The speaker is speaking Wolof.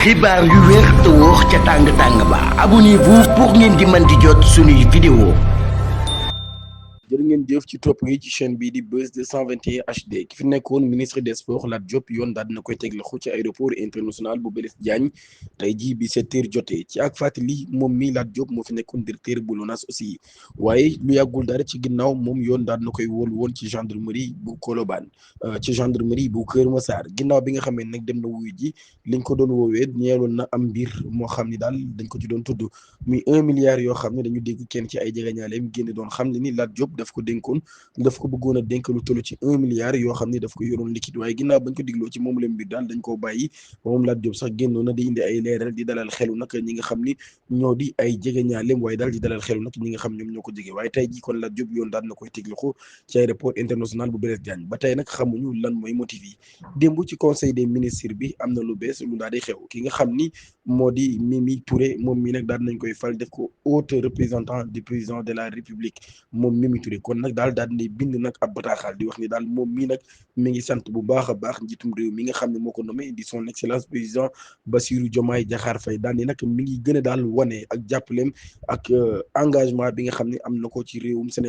xibaar yu wér te wóor ca tàng tàng ba abonnez-vous pour ngeen di mën di jot suñuy vidéo. jërë ngeen jëf ci topp gi ci chaîne bii di Buzz 221 HD ki fi nekkoon ministre des sports Lat Diop yoon daal dina koy teg loxo ci aéroport international bu Blaise Diagne tey jii bi 7h jotee ci ak fàttali moom mi Lat Diop moo fi nekkoon directeur bu LONASE aussi waaye lu yàggul dara ci ginnaaw moom yoon daal na koy wóolu woon ci gendarmerie bu Colobane ci gendarmerie bu Kër Massar ginnaaw bi nga xamee nag dem na wuyu ji liñ ko doon woowee ñeeloon na am mbir moo xam ni daal dañ ko ci doon tudd muy 1 milliard yoo xam ne dañu dégg kenn ci ay jegeñaaleem génn doon xam ne ni Lat Diop daf ko dénkoon daf ko bëggoon a dénk lu toll ci 1 milliard yoo xam ne daf ko yoroon liquide waaye ginnaaw bañ ko digloo ci moom la mbir daal dañ koo bàyyi ba moom Lat Diop sax génnoon na di indi ay leeral di dalal xelu nag ñi nga xam ni ñoo di ay jege ñaaleem waaye daal di dalal xelu nag ñi nga xam ñoom ñoo ko jege waaye tey jii kon Lat Diop yoon daal na koy teg loxo ci aéroport international bu Blaise Diagne ba tey nag xamuñu lan mooy motif yi démb ci conseil des ministres bi am na lu bees lu daal di xew ki nga xam ni moo di Mimi Touré moom mi nag daal nañ koy fal def ko haut représentant du président de la République moom Mimi Touré kon nag daal di bind nag ab bataaxal di wax ni daal moom mii nag mi ngi sant bu baax a baax njiitum réew mi nga xam ne moo ko nommé di son excellence président Bassirou Diomaye Diakhar Faye daal ni nag mi ngi gën a daal wane ak jàppaleem ak engagement bi nga xam ne am na ko ci réewum Sénégal